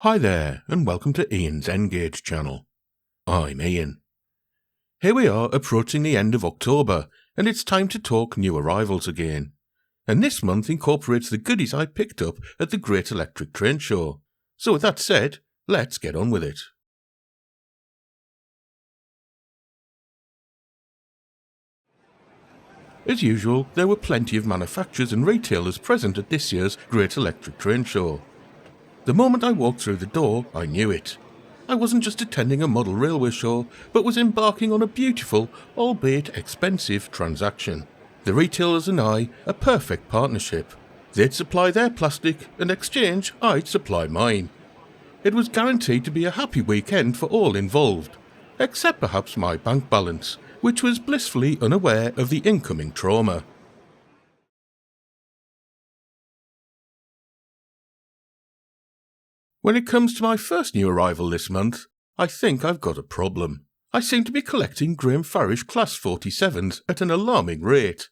Hi there, and welcome to Ian's Ngauge channel. I'm Ian. Here we are approaching the end of October, and it's time to talk new arrivals again. And this month incorporates the goodies I picked up at the Great Electric Train Show. So with that said, let's get on with it. As usual, there were plenty of manufacturers and retailers present at this year's Great Electric Train Show. The moment I walked through the door, I knew it. I wasn't just attending a model railway show, but was embarking on a beautiful, albeit expensive, transaction. The retailers and I, a perfect partnership. They'd supply their plastic, and in exchange, I'd supply mine. It was guaranteed to be a happy weekend for all involved, except perhaps my bank balance, which was blissfully unaware of the incoming trauma. When it comes to my first new arrival this month, I think I've got a problem. I seem to be collecting Graham Farish Class 47s at an alarming rate.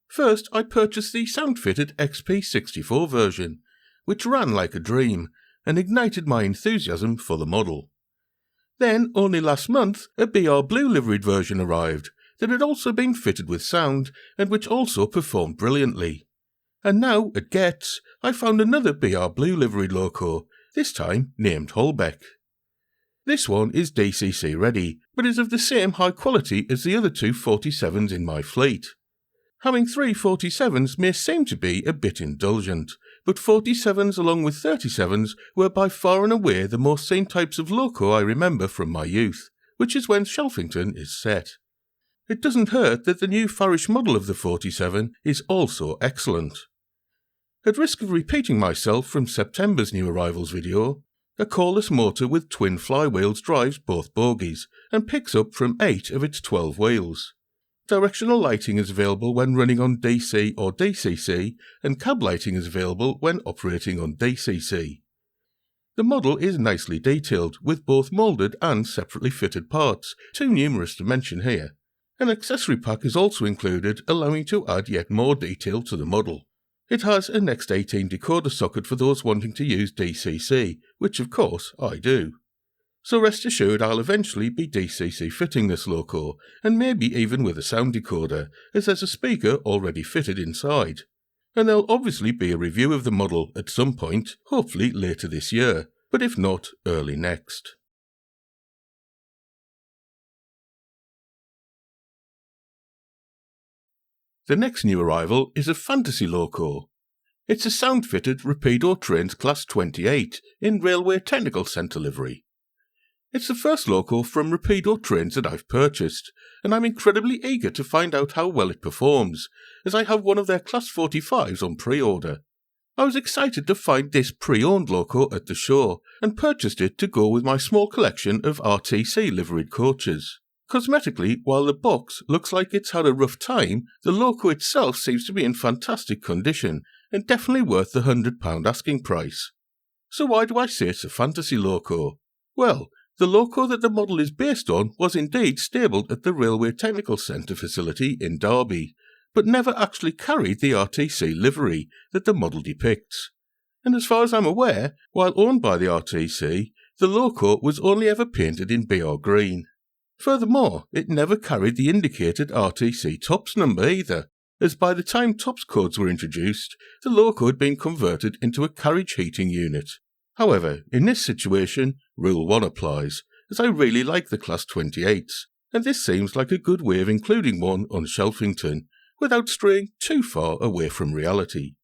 First, I purchased the sound-fitted XP64 version, which ran like a dream and ignited my enthusiasm for the model. Then, only last month, a BR Blue liveried version arrived that had also been fitted with sound and which also performed brilliantly. And now, at Getz, I found another BR Blue liveried loco, this time named Holbeck. This one is DCC ready, but is of the same high quality as the other two 47s in my fleet. Having three 47s may seem to be a bit indulgent, but 47s along with 37s were by far and away the most sane types of loco I remember from my youth, which is when Shelfington is set. It doesn't hurt that the new Farish model of the 47 is also excellent. At risk of repeating myself from September's new arrivals video, a coreless motor with twin flywheels drives both bogies and picks up from 8 of its 12 wheels. Directional lighting is available when running on DC or DCC, and cab lighting is available when operating on DCC. The model is nicely detailed, with both moulded and separately fitted parts, too numerous to mention here. An accessory pack is also included, allowing to add yet more detail to the model. It has a Next 18 decoder socket for those wanting to use DCC, which of course I do. So rest assured I'll eventually be DCC fitting this loco, and maybe even with a sound decoder, as there's a speaker already fitted inside. And there'll obviously be a review of the model at some point, hopefully later this year, but if not, early next. The next new arrival is a fantasy loco. It's a sound-fitted Rapido Trains Class 28 in Railway Technical Centre livery. It's the first loco from Rapido Trains that I've purchased, and I'm incredibly eager to find out how well it performs, as I have one of their Class 45s on pre-order. I was excited to find this pre-owned loco at the show, and purchased it to go with my small collection of RTC liveried coaches. Cosmetically, while the box looks like it's had a rough time, the loco itself seems to be in fantastic condition, and definitely worth the £100 asking price. So why do I say it's a fantasy loco? Well, the loco that the model is based on was indeed stabled at the Railway Technical Centre facility in Derby, but never actually carried the RTC livery that the model depicts. And as far as I'm aware, while owned by the RTC, the loco was only ever painted in BR green. Furthermore, it never carried the indicated RTC TOPS number either, as by the time TOPS codes were introduced, the loco had been converted into a carriage heating unit. However, in this situation, Rule 1 applies, as I really like the Class 28s, and this seems like a good way of including one on Shelfington, without straying too far away from reality.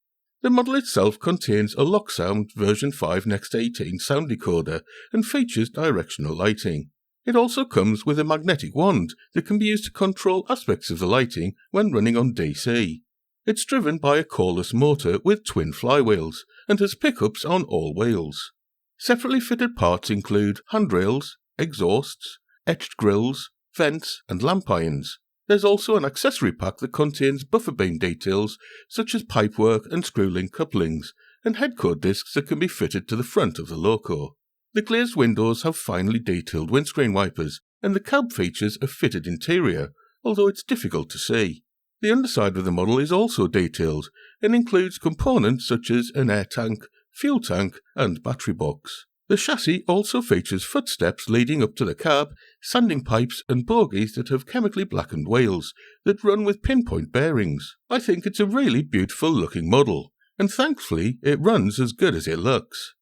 The model itself contains a Locksound version 5 Next 18 sound decoder and features directional lighting. It also comes with a magnetic wand that can be used to control aspects of the lighting when running on DC. It's driven by a coreless motor with twin flywheels and has pickups on all wheels. Separately fitted parts include handrails, exhausts, etched grills, vents and lamp irons. There's also an accessory pack that contains buffer beam details such as pipework and screw-link couplings, and headcode discs that can be fitted to the front of the loco. The glazed windows have finely detailed windscreen wipers, and the cab features a fitted interior, although it's difficult to see. The underside of the model is also detailed, and includes components such as an air tank, fuel tank and battery box. The chassis also features footsteps leading up to the cab, sanding pipes and bogies that have chemically blackened wheels that run with pinpoint bearings. I think it's a really beautiful looking model, and thankfully it runs as good as it looks.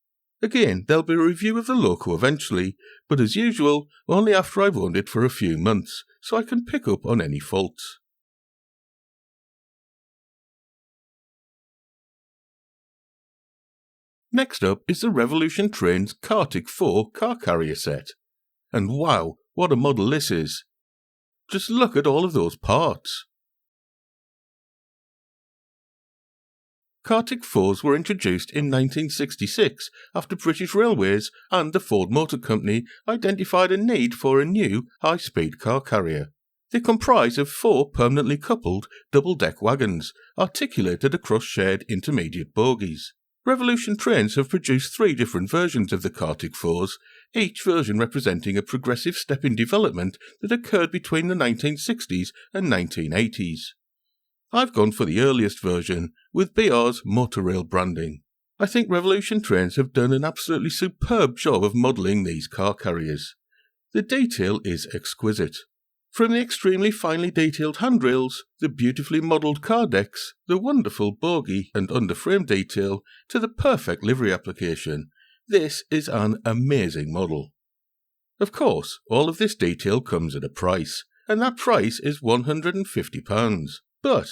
Again, there'll be a review of the loco eventually, but as usual, only after I've owned it for a few months, so I can pick up on any faults. Next up is the Revolution Trains Kartik 4 car carrier set. And wow, what a model this is! Just look at all of those parts. Kartik 4s were introduced in 1966 after British Railways and the Ford Motor Company identified a need for a new high-speed car carrier. They comprise of 4 permanently coupled double-deck wagons articulated across shared intermediate bogies. Revolution Trains have produced 3 different versions of the Kartik 4s, each version representing a progressive step in development that occurred between the 1960s and 1980s. I've gone for the earliest version, with BR's Motorrail branding. I think Revolution Trains have done an absolutely superb job of modelling these car carriers. The detail is exquisite. From the extremely finely detailed handrails, the beautifully modelled car decks, the wonderful bogie and underframe detail, to the perfect livery application, this is an amazing model. Of course, all of this detail comes at a price, and that price is £150. But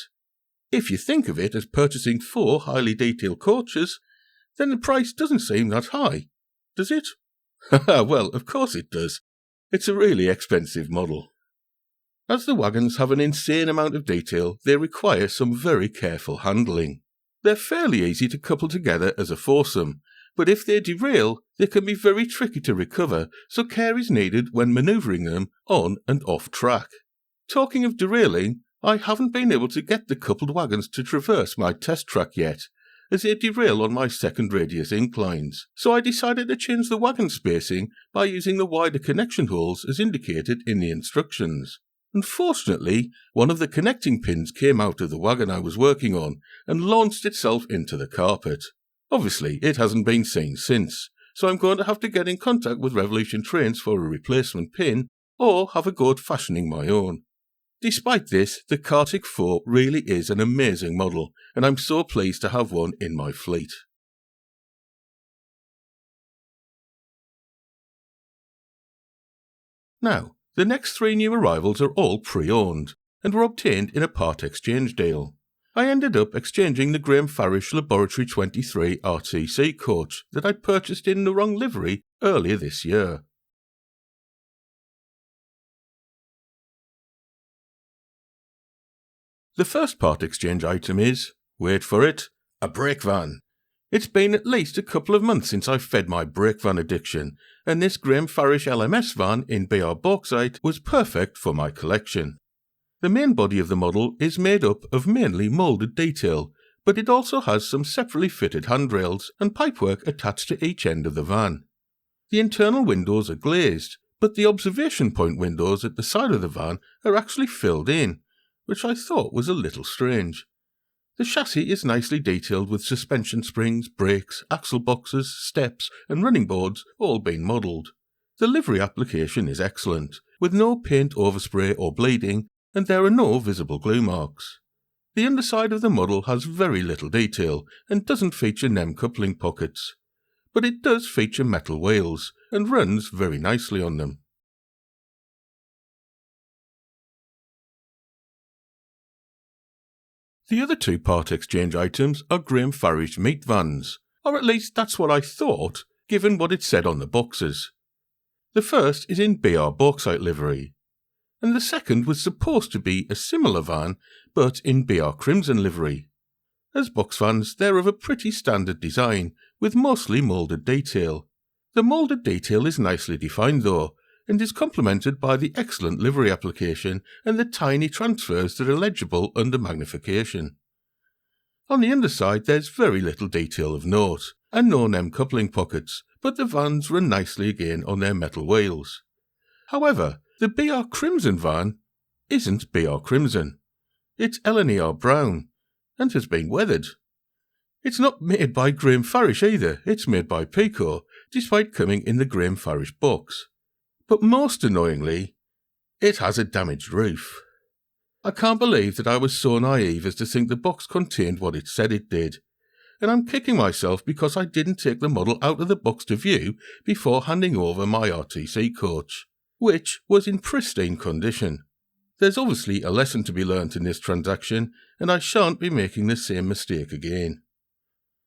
if you think of it as purchasing 4 highly detailed coaches, then the price doesn't seem that high, does it? Well, of course it does. It's a really expensive model. As the wagons have an insane amount of detail, they require some very careful handling. They're fairly easy to couple together as a foursome, but if they derail, they can be very tricky to recover, so care is needed when manoeuvring them on and off track. Talking of derailing, I haven't been able to get the coupled wagons to traverse my test track yet, as they derail on my second radius inclines, so I decided to change the wagon spacing by using the wider connection holes as indicated in the instructions. Unfortunately, one of the connecting pins came out of the wagon I was working on and launched itself into the carpet. Obviously, it hasn't been seen since, so I'm going to have to get in contact with Revolution Trains for a replacement pin or have a go at fashioning my own. Despite this, the Kartik 4 really is an amazing model, and I'm so pleased to have one in my fleet. Now, the next 3 new arrivals are all pre-owned, and were obtained in a part exchange deal. I ended up exchanging the Graham Farish Laboratory 23 RTC coach that I'd purchased in the wrong livery earlier this year. The first part exchange item is, wait for it, a brake van. It's been at least a couple of months since I fed my brake van addiction, and this Graham Farish LMS van in BR bauxite was perfect for my collection. The main body of the model is made up of mainly moulded detail, but it also has some separately fitted handrails and pipework attached to each end of the van. The internal windows are glazed, but the observation point windows at the side of the van are actually filled in, which I thought was a little strange. The chassis is nicely detailed with suspension springs, brakes, axle boxes, steps and running boards all being modelled. The livery application is excellent, with no paint overspray or bleeding, and there are no visible glue marks. The underside of the model has very little detail and doesn't feature NEM coupling pockets, but it does feature metal wheels and runs very nicely on them. The other 2 part exchange items are Graham Farish meat vans, or at least that's what I thought, given what it said on the boxes. The first is in BR bauxite livery, and the second was supposed to be a similar van, but in BR crimson livery. As box vans, they're of a pretty standard design, with mostly moulded detail. The moulded detail is nicely defined though, and is complemented by the excellent livery application and the tiny transfers that are legible under magnification. On the underside there's very little detail of note, and no NEM coupling pockets, but the vans run nicely again on their metal wheels. However, the BR Crimson van isn't BR Crimson. It's LNER brown, and has been weathered. It's not made by Graham Farish either, it's made by Pico, despite coming in the Graham Farish box. But most annoyingly, it has a damaged roof. I can't believe that I was so naive as to think the box contained what it said it did, and I'm kicking myself because I didn't take the model out of the box to view before handing over my RTC coach, which was in pristine condition. There's obviously a lesson to be learnt in this transaction, and I shan't be making the same mistake again.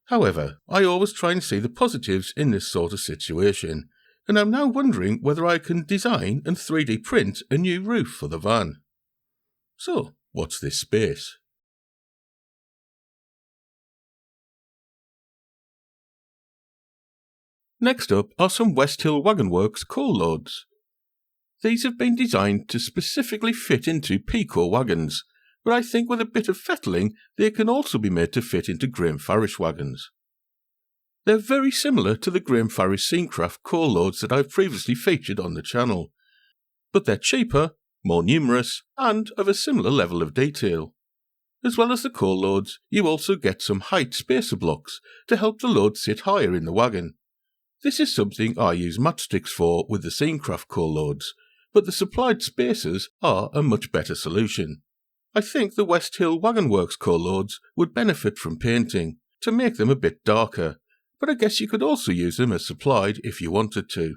However, I always try and see the positives in this sort of situation, and I'm now wondering whether I can design and 3D print a new roof for the van. So, what's this space? Next up are some West Hill Wagon Works coal loads. These have been designed to specifically fit into Pico wagons, but I think with a bit of fettling they can also be made to fit into Graham Farish wagons. They're very similar to the Graham Farish Scenecraft coal loads that I've previously featured on the channel, but they're cheaper, more numerous, and of a similar level of detail. As well as the coal loads, you also get some height spacer blocks to help the load sit higher in the wagon. This is something I use matchsticks for with the Scenecraft coal loads, but the supplied spacers are a much better solution. I think the West Hill Wagon Works coal loads would benefit from painting to make them a bit darker, but I guess you could also use them as supplied if you wanted to.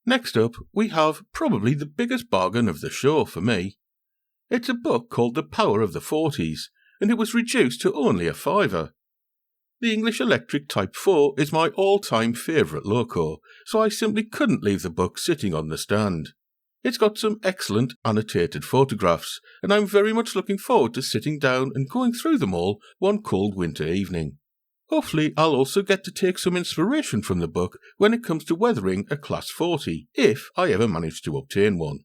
Next up, we have probably the biggest bargain of the show for me. It's a book called The Power of the 40s, and it was reduced to only a £5. The English Electric Type 4 is my all-time favourite loco, so I simply couldn't leave the book sitting on the stand. It's got some excellent annotated photographs, and I'm very much looking forward to sitting down and going through them all one cold winter evening. Hopefully I'll also get to take some inspiration from the book when it comes to weathering a Class 40, if I ever manage to obtain one.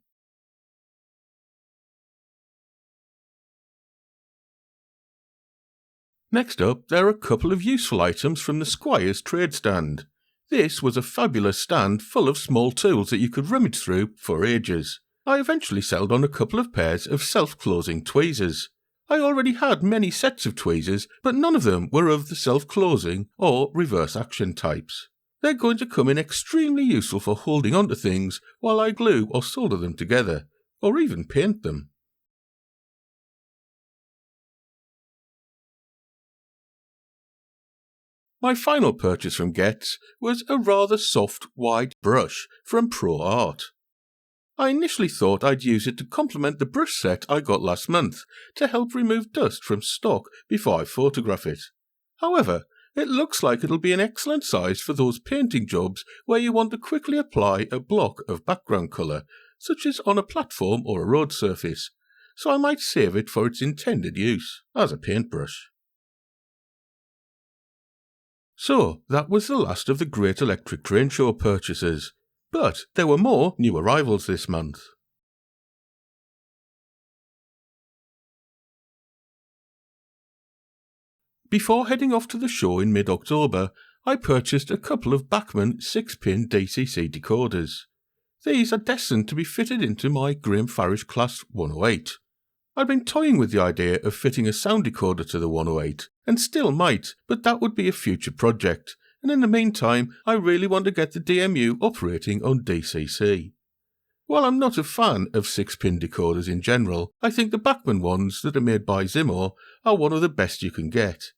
Next up, there are a couple of useful items from the Squire's trade stand. This was a fabulous stand full of small tools that you could rummage through for ages. I eventually settled on a couple of pairs of self-closing tweezers. I already had many sets of tweezers, but none of them were of the self-closing or reverse action types. They're going to come in extremely useful for holding onto things while I glue or solder them together, or even paint them. My final purchase from Getz was a rather soft, wide brush from Pro Art. I initially thought I'd use it to complement the brush set I got last month to help remove dust from stock before I photograph it. However, it looks like it'll be an excellent size for those painting jobs where you want to quickly apply a block of background colour, such as on a platform or a road surface, so I might save it for its intended use, as a paintbrush. So, that was the last of the Great Electric Train Show purchases. But there were more new arrivals this month. Before heading off to the show in mid-October, I purchased a couple of Bachmann 6-pin DCC decoders. These are destined to be fitted into my Graham Farish Class 108. I've been toying with the idea of fitting a sound decoder to the 108, and still might, but that would be a future project, and in the meantime I really want to get the DMU operating on DCC. While I'm not a fan of 6-pin decoders in general, I think the Bachmann ones that are made by Zimmer are one of the best you can get.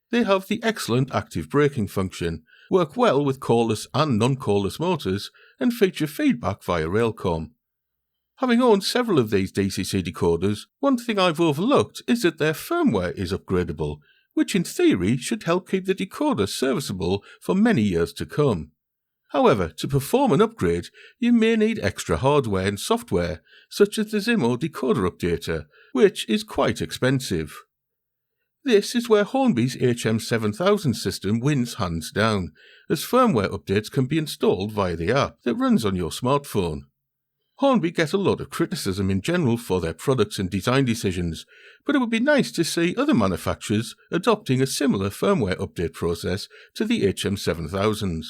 They have the excellent active braking function, work well with cordless and non-cordless motors, and feature feedback via Railcom. Having owned several of these DCC decoders, one thing I've overlooked is that their firmware is upgradable, which in theory should help keep the decoder serviceable for many years to come. However, to perform an upgrade, you may need extra hardware and software, such as the Zimmer Decoder Updater, which is quite expensive. This is where Hornby's HM7000 system wins hands down, as firmware updates can be installed via the app that runs on your smartphone. Hornby get a lot of criticism in general for their products and design decisions, but it would be nice to see other manufacturers adopting a similar firmware update process to the HM7000s.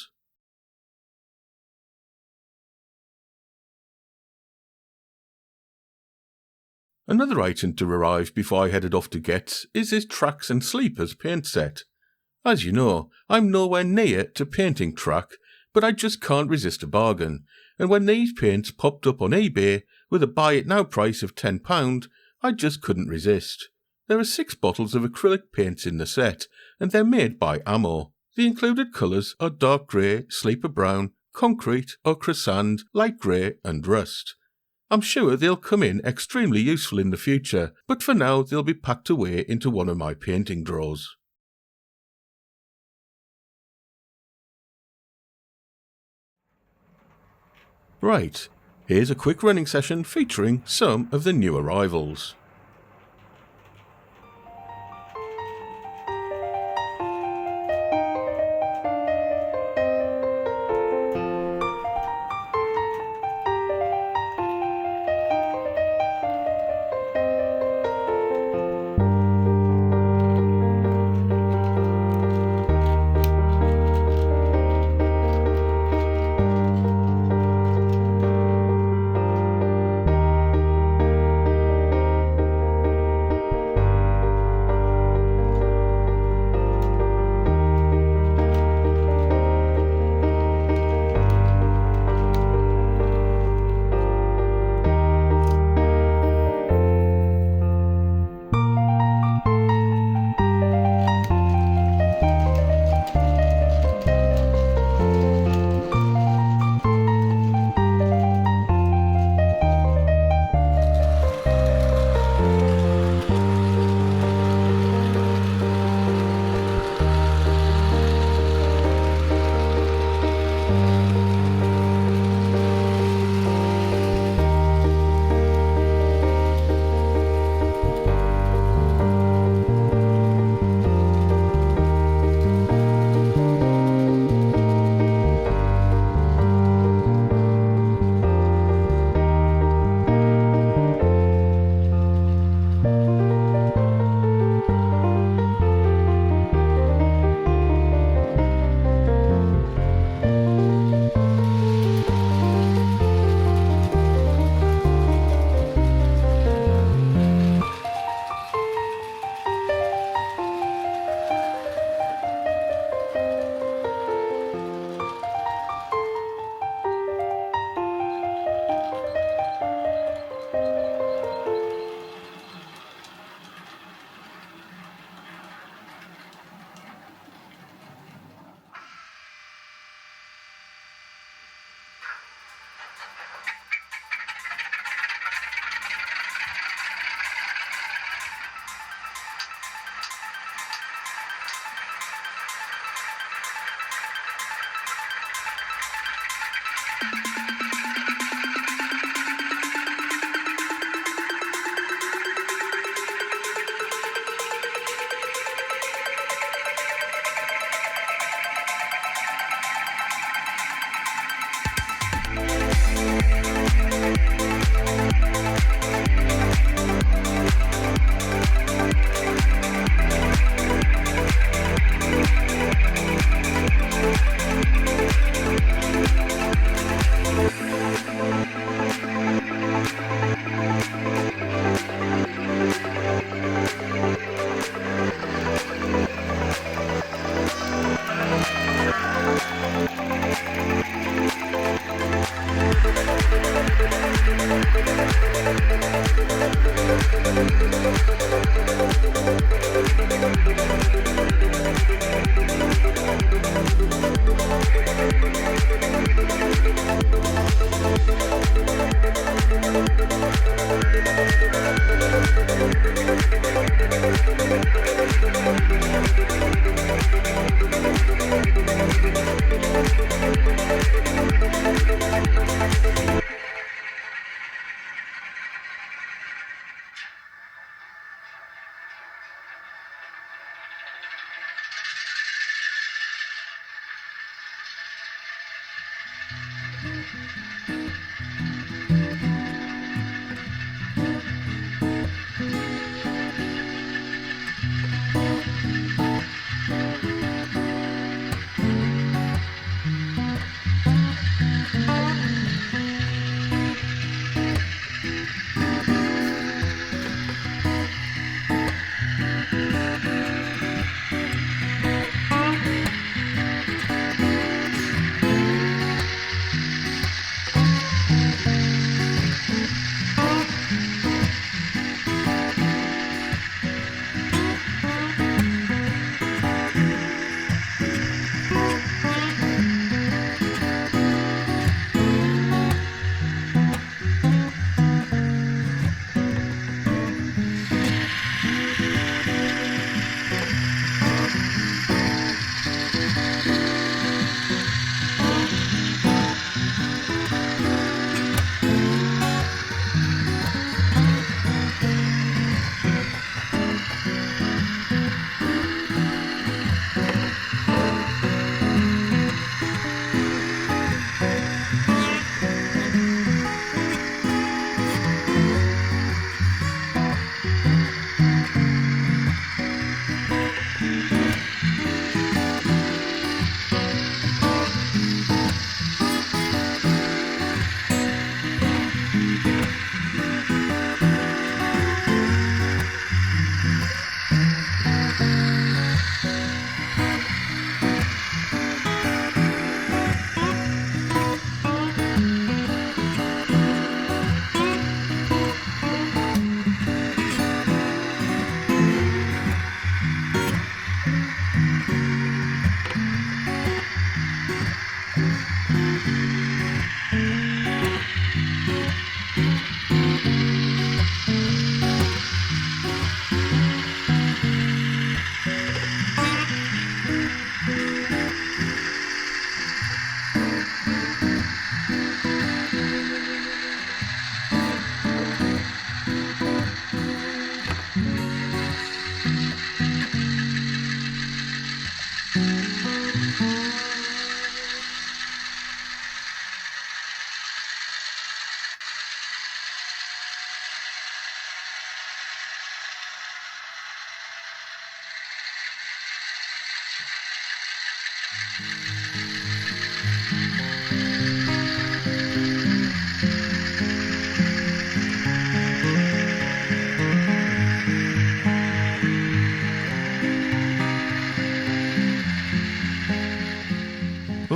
Another item to arrive before I headed off to Getz is this Tracks and Sleepers paint set. As you know, I'm nowhere near to painting track, but I just can't resist a bargain, and when these paints popped up on eBay with a buy it now price of £10, I just couldn't resist. There are 6 bottles of acrylic paints in the set, and they're made by Ammo. The included colours are dark grey, sleeper brown, concrete, ochre sand, light grey and rust. I'm sure they'll come in extremely useful in the future, but for now they'll be packed away into one of my painting drawers. Right, here's a quick running session featuring some of the new arrivals.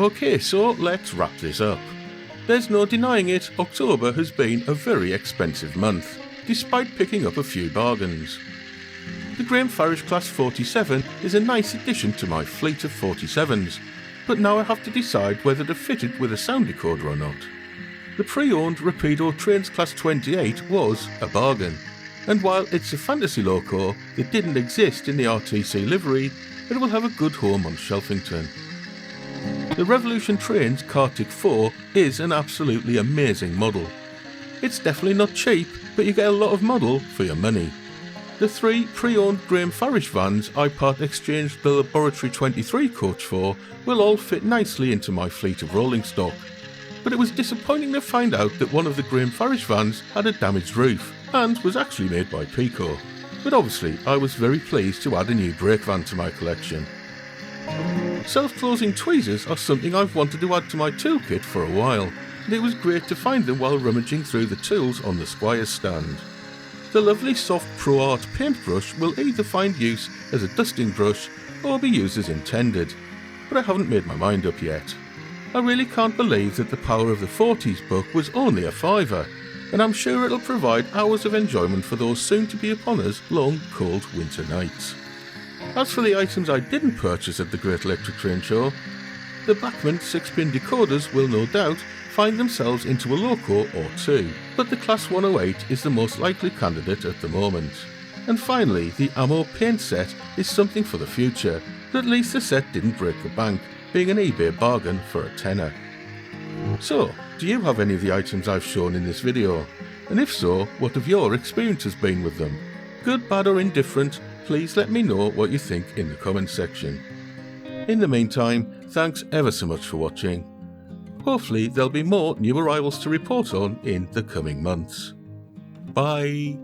Okay, so let's wrap this up. There's no denying it, October has been a very expensive month, despite picking up a few bargains. The Graham Farish Class 47 is a nice addition to my fleet of 47s, but now I have to decide whether to fit it with a sound decoder or not. The pre-owned Rapido Trains Class 28 was a bargain, and while it's a fantasy loco that didn't exist in the RTC livery, it will have a good home on Shelfington. The Revolution Trains Kartik 4 is an absolutely amazing model. It's definitely not cheap, but you get a lot of model for your money. The 3 pre-owned Graham Farish vans I part exchanged the Laboratory 23 coach for will all fit nicely into my fleet of rolling stock. But it was disappointing to find out that one of the Graham Farish vans had a damaged roof and was actually made by Pico. But obviously I was very pleased to add a new brake van to my collection. Self-closing tweezers are something I've wanted to add to my toolkit for a while, and it was great to find them while rummaging through the tools on the Squire's stand. The lovely soft Pro Art paintbrush will either find use as a dusting brush or be used as intended, but I haven't made my mind up yet. I really can't believe that the Power of the 40s book was only a £5, and I'm sure it'll provide hours of enjoyment for those soon to be upon us long, cold winter nights. As for the items I didn't purchase at the Great Electric Train Show, the Bachmann 6-pin decoders will no doubt find themselves into a loco or two, but the Class 108 is the most likely candidate at the moment. And finally, the ammo paint set is something for the future, but at least the set didn't break the bank, being an eBay bargain for a tenner. So, do you have any of the items I've shown in this video? And if so, what have your experiences been with them? Good, bad or indifferent, please let me know what you think in the comments section. In the meantime, thanks ever so much for watching. Hopefully there'll be more new arrivals to report on in the coming months. Bye!